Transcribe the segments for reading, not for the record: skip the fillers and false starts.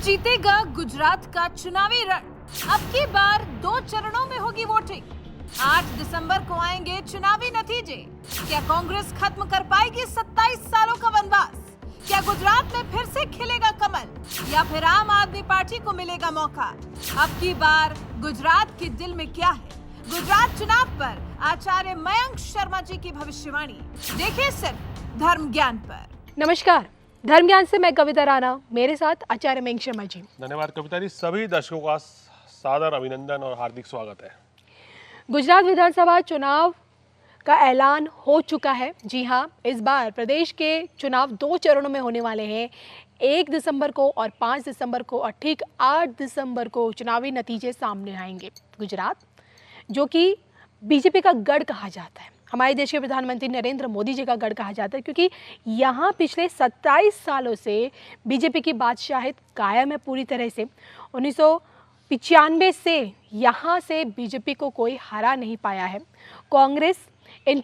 जीतेगा गुजरात का चुनावी रण। अब की बार 2 चरणों में होगी वोटिंग। 8 दिसंबर को आएंगे चुनावी नतीजे। क्या कांग्रेस खत्म कर पाएगी 27 सालों का वनवास? क्या गुजरात में फिर से खिलेगा कमल या फिर आम आदमी पार्टी को मिलेगा मौका? अब की बार गुजरात के दिल में क्या है? गुजरात चुनाव पर आचार्य मयंक शर्मा जी की भविष्यवाणी देखिए सिर्फ धर्म ज्ञान पर। नमस्कार, धर्म ज्ञान से मैं कविता राणा, मेरे साथ आचार्य मयंक शर्मा जी। धन्यवाद कविता जी। सभी दर्शकों का सादर अभिनंदन और हार्दिक स्वागत है। गुजरात विधानसभा चुनाव का ऐलान हो चुका है। जी हाँ, इस बार प्रदेश के चुनाव 2 चरणों में होने वाले हैं। 1 दिसंबर को और 5 दिसंबर को और ठीक 8 दिसंबर को चुनावी नतीजे सामने आएंगे। गुजरात जो कि बीजेपी का गढ़ कहा जाता है, हमारे देश के प्रधानमंत्री नरेंद्र मोदी जी का गढ़ कहा जाता है, क्योंकि यहाँ पिछले 27 सालों से बीजेपी की बादशाहित कायम है पूरी तरह से। 1995 से यहाँ से बीजेपी को कोई हरा नहीं पाया है। कांग्रेस इन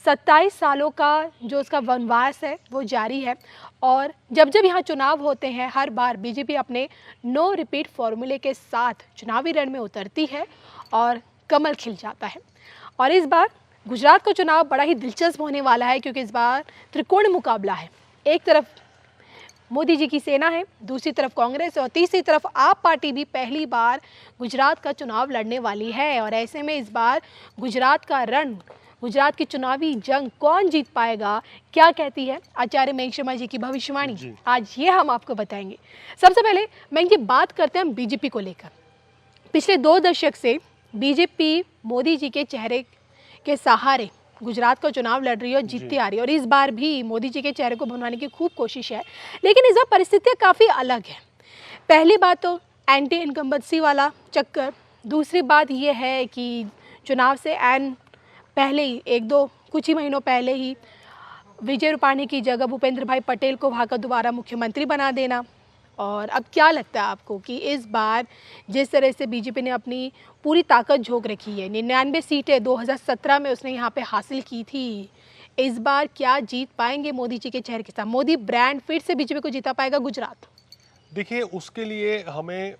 27 सालों का जो उसका वनवास है वो जारी है, और जब जब यहाँ चुनाव होते हैं हर बार बीजेपी अपने नो रिपीट फॉर्मूले के साथ चुनावी रण में उतरती है और कमल खिल जाता है। और इस बार गुजरात का चुनाव बड़ा ही दिलचस्प होने वाला है, क्योंकि इस बार त्रिकोण मुकाबला है। एक तरफ मोदी जी की सेना है, दूसरी तरफ कांग्रेस और तीसरी तरफ आप पार्टी भी पहली बार गुजरात का चुनाव लड़ने वाली है। और ऐसे में इस बार गुजरात का रण, गुजरात की चुनावी जंग कौन जीत पाएगा, क्या कहती है आचार्य मयंक शर्मा जी की भविष्यवाणी, आज ये हम आपको बताएंगे। सबसे पहले मयंक जी बात करते हैं बीजेपी को लेकर। पिछले 2 दशक से बीजेपी मोदी जी के चेहरे के सहारे गुजरात का चुनाव लड़ रही है और जीतती आ रही है, और इस बार भी मोदी जी के चेहरे को बनवाने की खूब कोशिश है। लेकिन इस बार परिस्थितियाँ काफ़ी अलग है। पहली बात तो एंटी इनकम्बेंसी वाला चक्कर, दूसरी बात यह है कि चुनाव से पहले ही कुछ ही महीनों पहले ही विजय रूपाणी की जगह भूपेंद्र भाई पटेल को वहाँ का दोबारा मुख्यमंत्री बना देना। और अब क्या लगता है आपको कि इस बार जिस तरह से बीजेपी ने अपनी पूरी ताकत झोंक रखी है, 99 सीटें 2017 में उसने यहाँ पे हासिल की थी, इस बार क्या जीत पाएंगे मोदी जी के चेहरे के साथ? मोदी ब्रांड फिर से बीजेपी को जिता पाएगा गुजरात? देखिए, उसके लिए हमें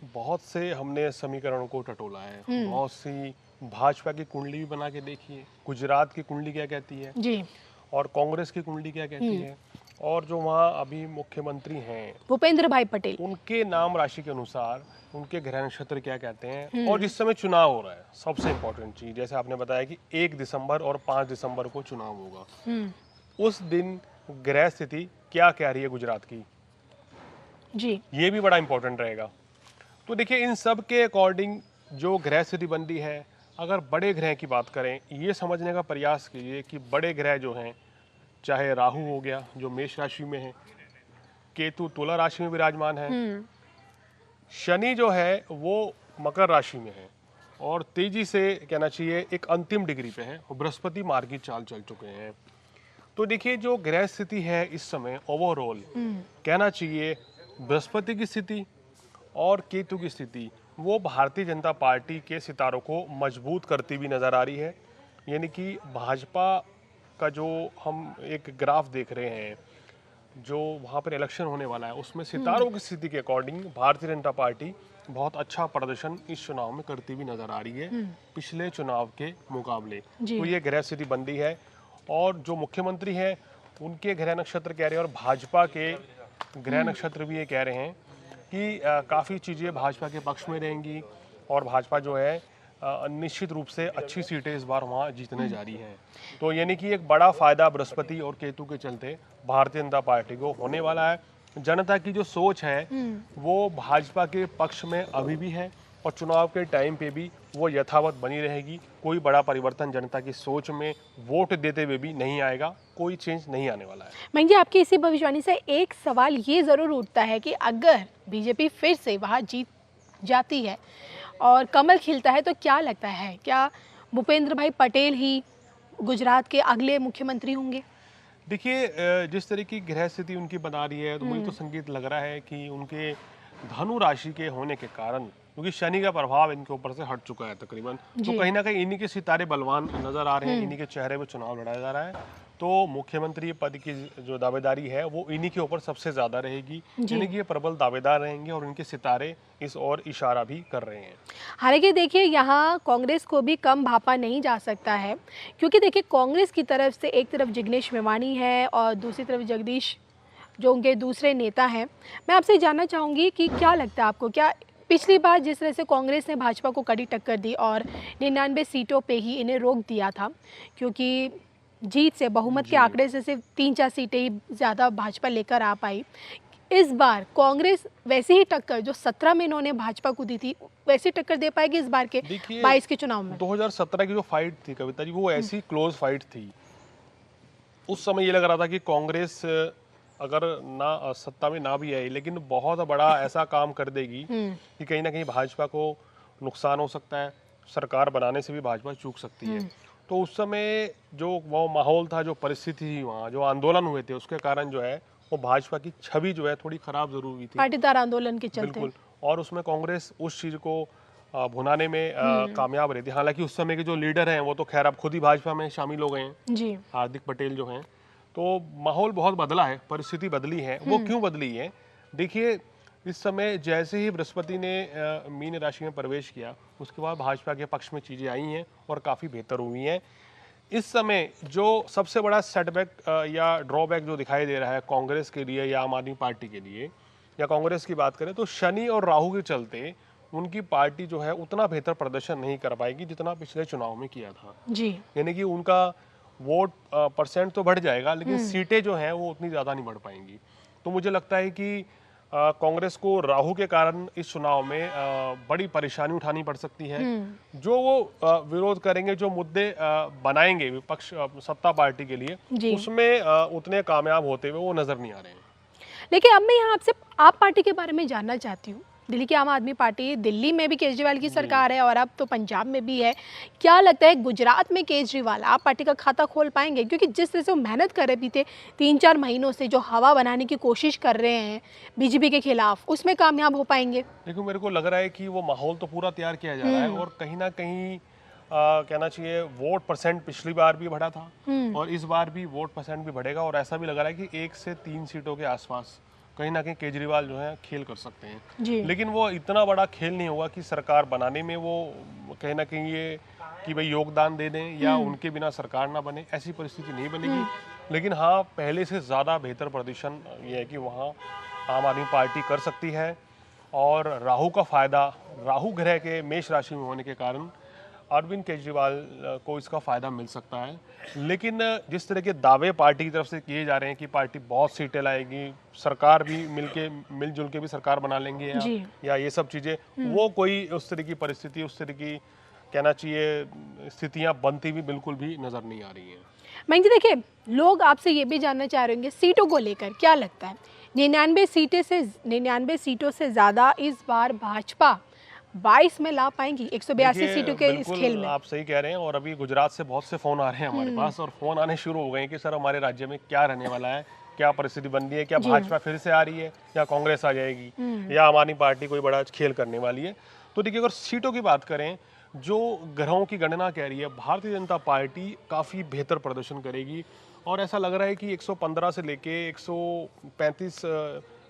हमने समीकरणों को टटोला है। बहुत सी भाजपा की कुंडली भी बना के देखी है। गुजरात की कुंडली क्या कहती है जी, और कांग्रेस की कुंडली क्या कहती है, और जो वहाँ अभी मुख्यमंत्री हैं भूपेंद्र भाई पटेल, उनके नाम राशि के अनुसार उनके ग्रह नक्षत्र क्या कहते हैं, और जिस समय चुनाव हो रहा है सबसे इम्पोर्टेंट चीज, जैसे आपने बताया कि 1 दिसंबर और 5 दिसंबर को चुनाव होगा, उस दिन ग्रह स्थिति क्या कह रही है गुजरात की जी, ये भी बड़ा इंपॉर्टेंट रहेगा। तो देखिए, इन सब के अकॉर्डिंग जो ग्रह स्थिति बनती है, अगर बड़े ग्रह की बात करें, ये समझने का प्रयास कीजिए कि बड़े ग्रह जो हैं, चाहे राहु हो गया जो मेष राशि में है, केतु तुला राशि में विराजमान है, शनि जो है वो मकर राशि में है और तेजी से कहना चाहिए एक अंतिम डिग्री पे है, बृहस्पति मार्ग की चाल चल चुके हैं। तो देखिए, जो ग्रह स्थिति है इस समय ओवरऑल कहना चाहिए, बृहस्पति की स्थिति और केतु की स्थिति वो भारतीय जनता पार्टी के सितारों को मजबूत करती हुई नजर आ रही है। यानी कि भाजपा का जो हम एक ग्राफ देख रहे हैं, जो वहाँ पर इलेक्शन होने वाला है, उसमें सितारों की स्थिति के अकॉर्डिंग भारतीय जनता पार्टी बहुत अच्छा प्रदर्शन इस चुनाव में करती हुई नजर आ रही है पिछले चुनाव के मुकाबले। तो ये ग्रह स्थिति बनती है, और जो मुख्यमंत्री हैं उनके ग्रह नक्षत्र कह रहे हैं और भाजपा के ग्रह नक्षत्र भी ये कह रहे हैं कि काफ़ी चीज़ें भाजपा के पक्ष में रहेंगी, और भाजपा जो है निश्चित रूप से अच्छी सीटें इस बार वहाँ जीतने जा रही हैं। तो यानी कि एक बड़ा फायदा बृहस्पति और केतु के चलते भारतीय जनता पार्टी को होने वाला है। जनता की जो सोच है वो भाजपा के पक्ष में अभी भी है, और चुनाव के टाइम पे भी वो यथावत बनी रहेगी। कोई बड़ा परिवर्तन जनता की सोच में वोट देते हुए भी नहीं आएगा, कोई चेंज नहीं आने वाला है। मयंक जी, आपकी इसी भविष्यवाणी से एक सवाल ये ज़रूर उठता है कि अगर बीजेपी फिर से वहाँ जीत जाती है और कमल खिलता है, तो क्या लगता है, क्या भूपेंद्र भाई पटेल ही गुजरात के अगले मुख्यमंत्री होंगे? देखिए, जिस तरह की ग्रह स्थिति उनकी बना रही है, तो मुझे तो संकेत लग रहा है कि उनके धनु राशि के होने के कारण, क्योंकि शनि का प्रभाव इनके ऊपर से हट चुका है तकरीबन, तो कहीं ना कहीं इन्हीं के सितारे बलवान नजर आ रहे हैं, इन्हीं के चेहरे पे चुनाव लड़ाया जा रहा है। तो मुख्यमंत्री पद की जो दावेदारी है वो इन्हीं के ऊपर सबसे ज्यादा रहेगी, यानी कि ये प्रबल दावेदार रहेंगे और इनके सितारे इस ओर इशारा भी कर रहे हैं। हालांकि देखिए यहाँ कांग्रेस को भी कम भापा नहीं जा सकता है, क्योंकि देखिए कांग्रेस की तरफ से एक तरफ जिग्नेश मेवानी है और दूसरी तरफ जगदीश जो उनके दूसरे नेता हैं। मैं आपसे जानना चाहूँगी कि क्या लगता है आपको, क्या पिछली बार जिस तरह से कांग्रेस ने भाजपा को कड़ी टक्कर दी और 99 सीटों पे ही इन्हें रोक दिया था, क्योंकि जीत से बहुमत के आंकड़े से सिर्फ 3-4 सीटें ही ज़्यादा भाजपा लेकर आ पाई, इस बार कांग्रेस वैसे ही टक्कर जो 17 में इन्होंने भाजपा को दी थी वैसी टक्कर दे पाएगी इस बार के 22 के चुनाव में? 2017 की जो फाइट थी कविता जी, वो ऐसी क्लोज फाइट थी। उस समय ये लग रहा था कि कांग्रेस अगर ना सत्ता में ना भी आई लेकिन बहुत बड़ा ऐसा काम कर देगी कि कहीं ना कहीं भाजपा को नुकसान हो सकता है, सरकार बनाने से भी भाजपा चूक सकती है। तो उस समय जो वो माहौल था, जो परिस्थिति थी वहाँ, जो आंदोलन हुए थे, उसके कारण जो है वो भाजपा की छवि जो है थोड़ी खराब जरूर हुई थी, पाटीदार आंदोलन के चलते। बिल्कुल। और उसमें कांग्रेस उस चीज को भुनाने में कामयाब रही थी। हालांकि उस समय के जो लीडर हैं वो तो खैर अब खुद ही भाजपा में शामिल हो गए हैं जी, हार्दिक पटेल जो हैं। तो माहौल बहुत बदला है, परिस्थिति बदली है। वो क्यों बदली है? देखिए, इस समय जैसे ही बृहस्पति ने मीन राशि में प्रवेश किया, उसके बाद भाजपा के पक्ष में चीजें आई हैं और काफी बेहतर हुई हैं। इस समय जो सबसे बड़ा सेटबैक या ड्रॉबैक जो दिखाई दे रहा है कांग्रेस के लिए या आम आदमी पार्टी के लिए, या कांग्रेस की बात करें तो शनि और राहु के चलते उनकी पार्टी जो है उतना बेहतर प्रदर्शन नहीं कर पाएगी जितना पिछले चुनाव में किया था जी। यानी कि उनका वोट परसेंट तो बढ़ जाएगा लेकिन सीटें जो हैं वो उतनी ज़्यादा नहीं बढ़ पाएंगी। तो मुझे लगता है कि कांग्रेस को राहु के कारण इस चुनाव में बड़ी परेशानी उठानी पड़ सकती है। जो वो विरोध करेंगे, जो मुद्दे बनाएंगे विपक्ष सत्ता पार्टी के लिए, उसमें उतने कामयाब होते हुए वो नजर नहीं आ रहे हैं। लेकिन अब मैं यहाँ आपसे आप पार्टी के बारे में जानना चाहती हूँ। दिल्ली की आम आदमी पार्टी, दिल्ली में भी केजरीवाल की सरकार है और अब तो पंजाब में भी है। क्या लगता है गुजरात में केजरीवाल आप पार्टी का खाता खोल पाएंगे? क्योंकि जिस तरह से वो मेहनत कर रहे भी थे 3-4 महीनों से, जो हवा बनाने की कोशिश कर रहे हैं बीजेपी के खिलाफ, उसमें कामयाब हो पाएंगे? देखो, मेरे को लग रहा है कि वो माहौल तो पूरा तैयार किया जा रहा है और कहीं ना कहीं कहना चाहिए वोट परसेंट पिछली बार भी बढ़ा था और इस बार भी वोट परसेंट भी बढ़ेगा और ऐसा भी लग रहा है कि 1 से 3 सीटों के आसपास कहीं ना कहीं केजरीवाल जो है खेल कर सकते हैं। लेकिन वो इतना बड़ा खेल नहीं होगा कि सरकार बनाने में वो कहीं ना कहीं ये कि भाई योगदान दे दें या उनके बिना सरकार ना बने, ऐसी परिस्थिति नहीं बनेगी। लेकिन हाँ, पहले से ज़्यादा बेहतर प्रदर्शन ये है कि वहाँ आम आदमी पार्टी कर सकती है और राहु का फायदा, राहु ग्रह के मेष राशि में होने के कारण अरविंद केजरीवाल को इसका फायदा मिल सकता है। लेकिन जिस तरह के दावे पार्टी की तरफ से किए जा रहे हैं कि पार्टी बहुत सीटें लाएगी, सरकार भी मिलजुल के भी सरकार बना लेंगे या ये सब चीजें, वो कोई उस तरह की परिस्थिति, उस तरह की कहना चाहिए स्थितियां बनती भी बिल्कुल भी नजर नहीं आ रही हैं। मैं जी, देखिए, लोग आपसे ये भी जानना चाह रहे होंगे सीटों को लेकर क्या लगता है 99 सीटों से ज्यादा इस बार भाजपा 22 में ला पाएंगी 182 सीटों के इस खेल में? आप सही कह रहे हैं और अभी गुजरात से बहुत से फोन आ रहे हैं हमारे पास और फोन आने शुरू हो गए हैं कि सर हमारे राज्य में क्या रहने वाला है, क्या परिस्थिति बन रही है, क्या भाजपा फिर से आ रही है या कांग्रेस आ जाएगी या आम आदमी पार्टी कोई बड़ा खेल करने वाली है। तो देखिए, अगर सीटों की बात करें, जो ग्रहों की गणना कह रही है भारतीय जनता पार्टी काफी बेहतर प्रदर्शन करेगी और ऐसा लग रहा है कि 115 से लेके 135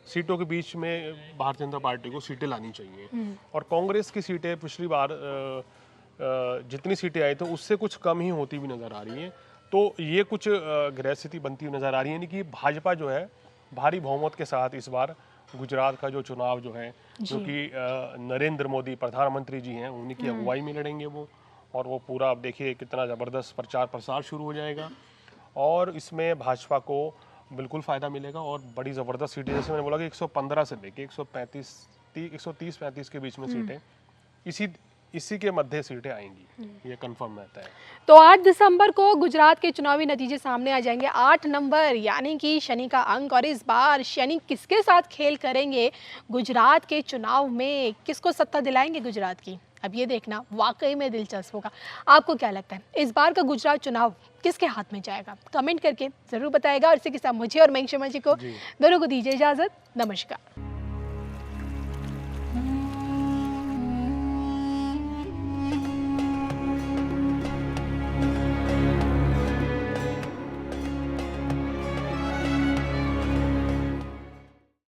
सीटों के बीच में भारतीय जनता पार्टी को सीटें लानी चाहिए और कांग्रेस की सीटें पिछली बार जितनी सीटें आई तो उससे कुछ कम ही होती हुई नजर आ रही हैं। तो ये कुछ ग्रह स्थिति बनती हुई नजर आ रही है, यानी कि भाजपा जो है भारी बहुमत के साथ इस बार गुजरात का जो चुनाव जो है, जो कि नरेंद्र मोदी प्रधानमंत्री जी हैं उन्हीं की अगुवाई में लड़ेंगे वो, और वो पूरा अब देखिए कितना ज़बरदस्त प्रचार प्रसार शुरू हो जाएगा और इसमें भाजपा को बिल्कुल फ़ायदा मिलेगा और बड़ी ज़बरदस्त सीटें, जैसे मैंने बोला कि 115 से लेके 130-35 के बीच में सीटें, इसी के मध्य सीटें आएंगी, ये कंफर्म रहता है। तो 8 दिसंबर को गुजरात के चुनावी नतीजे सामने आ जाएंगे। 8 नंबर यानी कि शनि का अंक, और इस बार शनि किसके साथ खेल करेंगे गुजरात के चुनाव में, किसको सत्ता दिलाएंगे गुजरात की, अब ये देखना वाकई में दिलचस्प होगा। आपको क्या लगता है इस बार का गुजरात चुनाव किसके हाथ में जाएगा? कमेंट करके जरूर बताएगा। और इसी के साथ मुझे और मयंक शर्मा जी को दोनों को दीजिए इजाजत। नमस्कार।